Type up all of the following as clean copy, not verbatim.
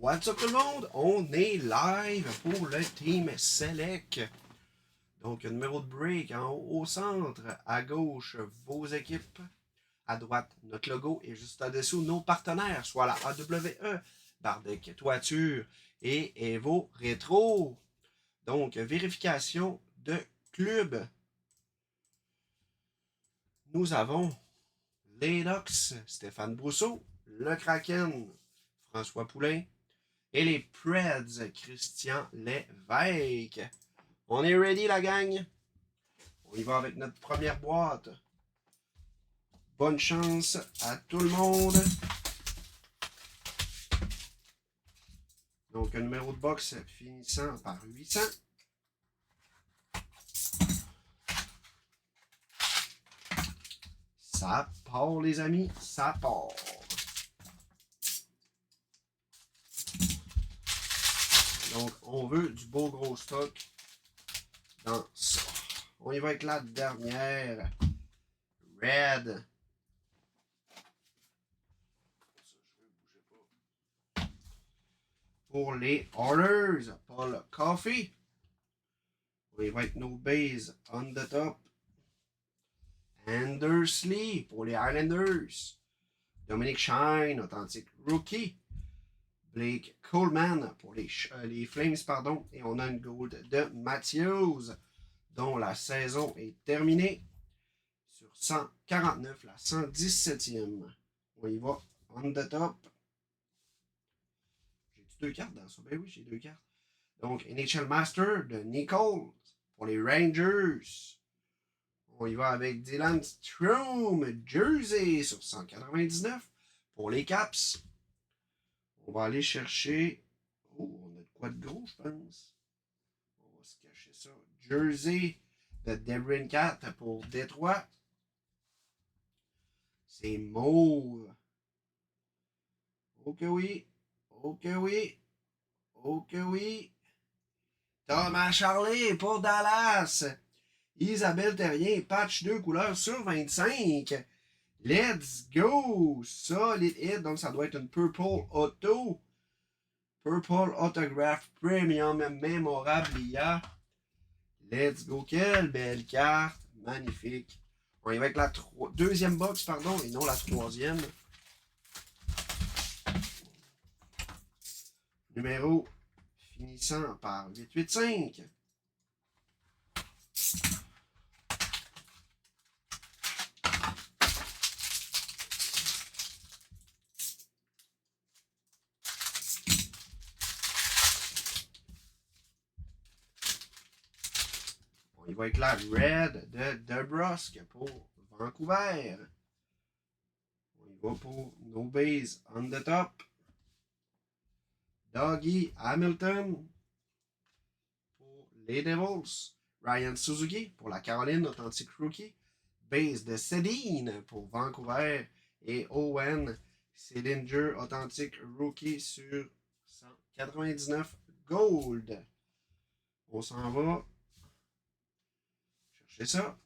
What's up tout le monde? On est live pour le Team Select. Donc, numéro de break en haut au centre, à gauche, vos équipes, à droite, notre logo et juste en-dessous, nos partenaires, soit la AWE, Bardec Toiture et Evo Rétro. Donc, vérification de club. Nous avons les Ducks, Stéphane Brousseau, le Kraken, François Poulain, et les Preds, Christian Lévesque. On est ready, la gang? On y va avec notre première boîte. Bonne chance à tout le monde. Donc, un numéro de box finissant par 800. Ça part, les amis, ça part. Donc, on veut du beau gros stock dans ça. On y va avec la dernière. Red. Pour les Oilers, Paul Coffey. On y va avec nos bases on the top. Andersley pour les Islanders. Dominic Shine, authentique rookie. Blake Coleman pour les Flames, pardon. Et on a une gold de Matthews, dont la saison est terminée sur 149, la 117e. On y va on the top. J'ai-tu deux cartes dans ça? Ben oui, j'ai deux cartes. Donc, NHL Master de Nichols pour les Rangers. On y va avec Dylan Strome, Jersey sur 199 pour les Caps. On va aller chercher... Oh, on a de quoi de gros, je pense. On va se cacher ça. Jersey de DeBrincat pour Détroit. C'est mauve. Ok oui. Ok oui. Ok oui. Thomas Charlet pour Dallas. Isabelle Terrien, patch 2 couleurs sur 25. Let's go! Solid hit, donc ça doit être une Purple Auto. Purple Autograph Premium Memorabilia. Let's go! Quelle belle carte! Magnifique. On y va avec la deuxième box, pardon, et non la troisième. Numéro finissant par 885. On y va avec la Red de DeBrusk pour Vancouver. On y va pour No Base on the top. Dougie Hamilton pour les Devils. Ryan Suzuki pour la Caroline, authentique rookie. Base de Sedin pour Vancouver. Et Owen Sillinger, authentique rookie sur 199 gold. On s'en va chercher ça.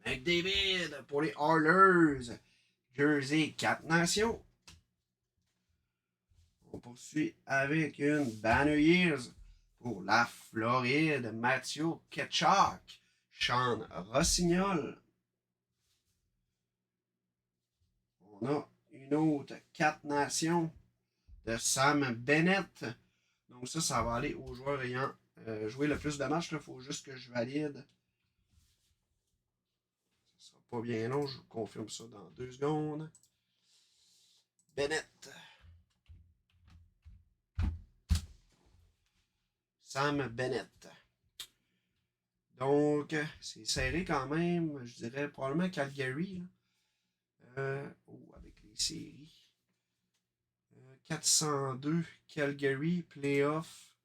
McDavid pour les Oilers. Jersey 4 Nations. On poursuit avec une Banner Years pour la Floride. Mathieu Ketchuk. Sean Rossignol. On a une autre 4 Nations de Sam Bennett. Donc ça va aller aux joueurs ayant joué le plus de matchs. Il faut juste que je valide. Ça sera pas bien long. Je vous confirme ça dans 2 secondes. Bennett. Sam Bennett. Donc, c'est serré quand même. Je dirais probablement Calgary. Avec les séries. 402 Calgary, playoff.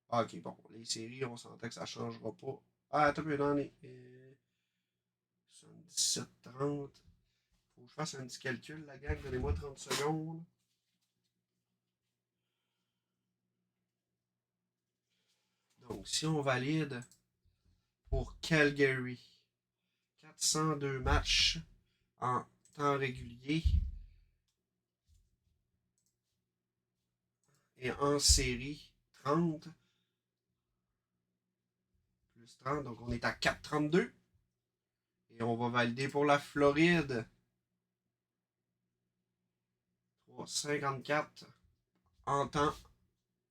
Ah, ok, bon. Les séries, on s'entend que ça ne changera pas. Ah, attends un peu dans les 77-30. Faut que je fasse un petit calcul, la gang. Donnez-moi 30 secondes. Donc, si on valide pour Calgary, 402 matchs en temps régulier. Et en série, 30. Plus 30, donc on est à 4,32. Et on va valider pour la Floride. 3,54 en temps,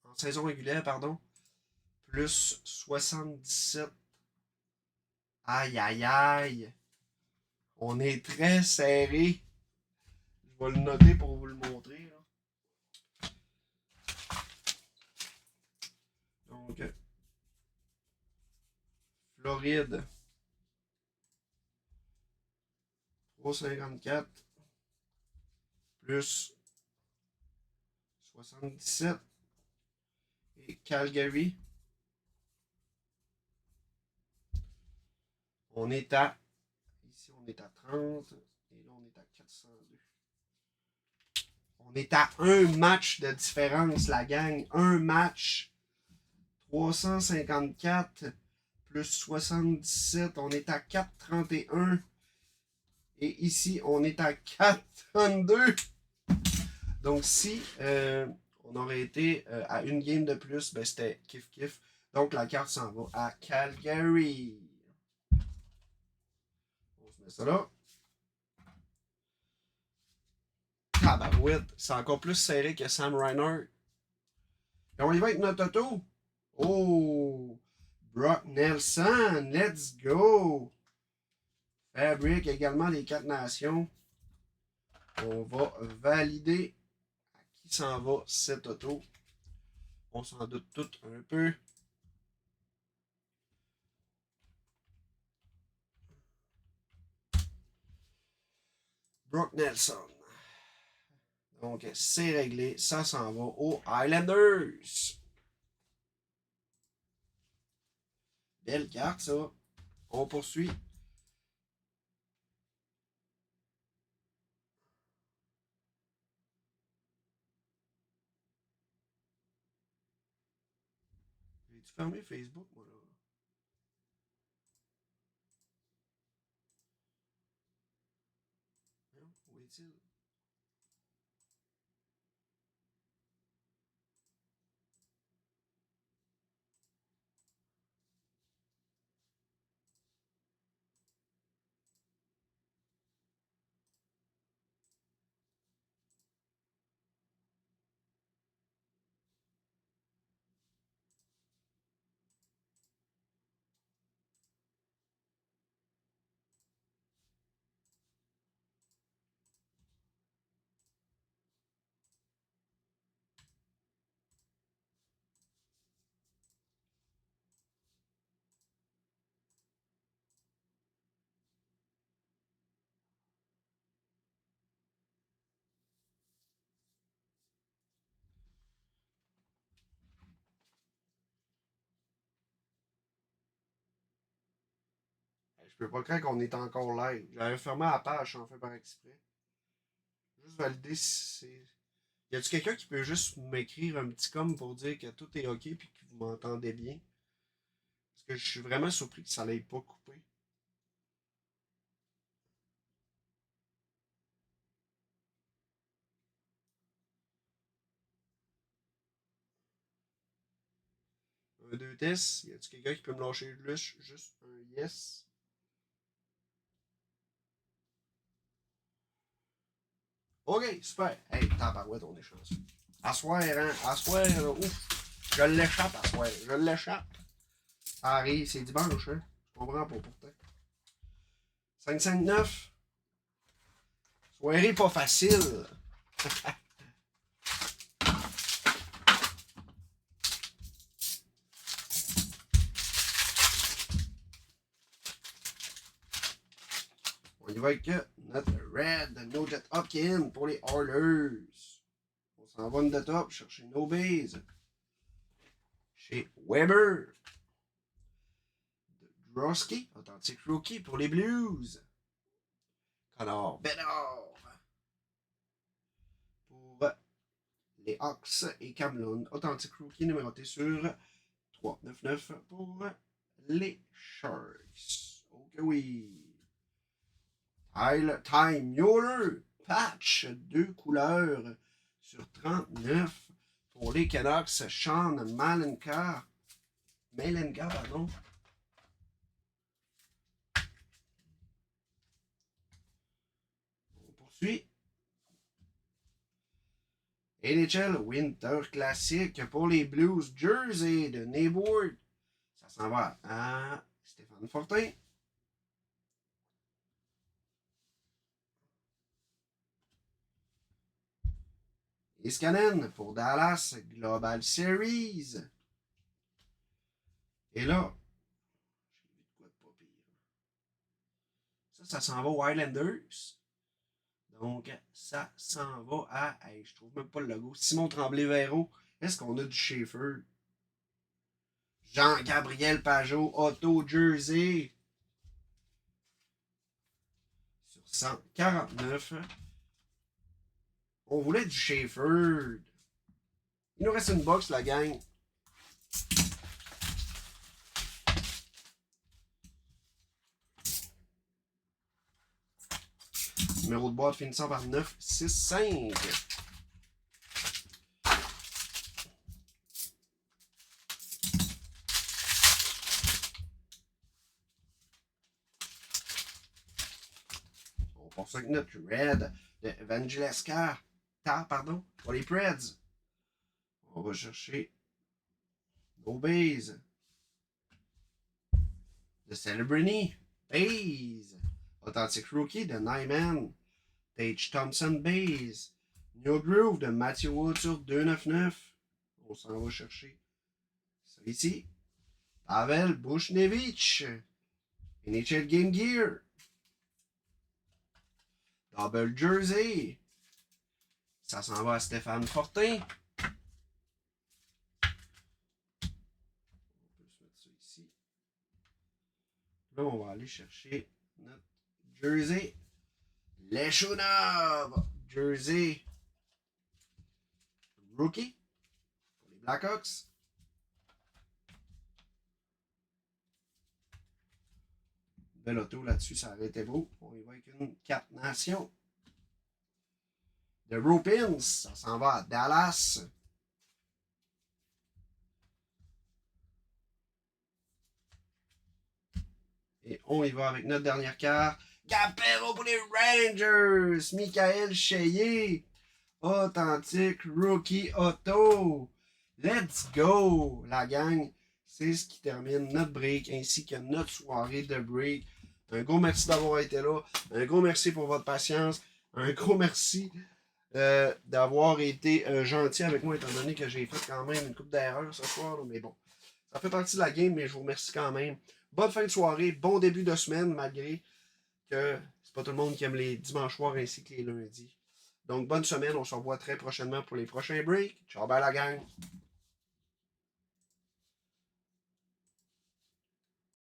en saison régulière, pardon. Plus 77. Aïe, aïe, aïe. On est très serré. Je vais le noter pour vous le montrer. Là. Donc, Floride. 3,54 plus 77. Et Calgary. On est à. Ici, on est à 30. Et là, on est à 402. On est à un match de différence, la gang. Un match. 354 plus 77. On est à 431. Et ici, on est à 432. Donc, si on aurait été à une game de plus, ben, c'était kiff-kiff. Donc, la carte s'en va à Calgary. On se met ça là. Tabarouette, c'est encore plus serré que Sam Reinhardt. Et on y va avec notre auto. Oh! Brock Nelson, let's go! Fabric également des 4 nations. On va valider à qui s'en va cette auto. On s'en doute tout un peu. Brock Nelson. Donc, c'est réglé. Ça s'en va aux Highlanders. Belle carte, ça. On poursuit. J'ai-tu fermé Facebook, moi, là? Non? Où est-il? Je peux pas croire qu'on est encore live. J'avais fermé la page, j'en fais par exprès. Juste valider si c'est. Y a-tu quelqu'un qui peut juste m'écrire un petit com pour dire que tout est ok et que vous m'entendez bien? Parce que je suis vraiment surpris que ça l'ait pas coupé. Un, deux tests. Y a-tu quelqu'un qui peut me lâcher juste un yes? Ok, super. Hey, tabarouette, on est chanceux. À soir, hein? À soir, ouf. Je l'échappe à soir. Je l'échappe. Ça arrive, c'est dimanche, hein? Je comprends pas pourtant. 5-5-9. Soirée pas facile. On y va avec notre Red Nugent Hopkins pour les Oilers. On s'en va de top chercher nos bases. Chez Weber. Drosky, authentique rookie pour les Blues. Connor Bedard. Pour les Hawks et Camlund, authentique rookie numéroté sur 399 pour les Sharks. Ok oui. Time Mueller, patch 2 couleurs sur 39 Pour les Canucks, Sean Malenka. Pardon. On poursuit. NHL Winter Classic pour les Blues. Jersey de Neighbour. Ça s'en va à Stéphane Fortin. Iskanen pour Dallas Global Series. Et là, j'ai vu de quoi de pas pire. Ça s'en va aux Highlanders. Donc, ça s'en va à. Hey, je trouve même pas le logo. Simon Tremblay-Véro. Est-ce qu'on a du Schaefer? Jean-Gabriel Pajot, Auto Jersey. Sur 149. On voulait du Schaefer. Il nous reste une box, la gang. Numéro de boîte finissant par 965. On passe avec notre Red de Evangelesca. Pardon, pour les Preds. On va chercher nos bases. De Celebrity. Base. Authentic Rookie de Nyman. Tage Thompson Base. New Groove de Matthew Wood sur 299. On s'en va chercher ça ici. Pavel Buchnevich. NHL Game Gear. Double Jersey. Ça s'en va à Stéphane Fortin. On peut se mettre ça ici. Là, on va aller chercher notre Jersey. Leshunov. Jersey. Rookie. Pour les Blackhawks. Bel auto là-dessus, ça aurait été beau. On y va avec une 4 nations. The Ropins, ça s'en va à Dallas. Et on y va avec notre dernière carte. Capero pour les Rangers. Michael Cheyer. Authentique Rookie Auto. Let's go, la gang. C'est ce qui termine notre break ainsi que notre soirée de break. Un gros merci d'avoir été là. Un gros merci pour votre patience. Un gros merci d'avoir été gentil avec moi, étant donné que j'ai fait quand même une coupe d'erreurs ce soir. Là, mais bon, ça fait partie de la game, mais je vous remercie quand même. Bonne fin de soirée, bon début de semaine, malgré que c'est pas tout le monde qui aime les dimanches soirs ainsi que les lundis. Donc, bonne semaine. On se revoit très prochainement pour les prochains breaks. Ciao, bye la gang!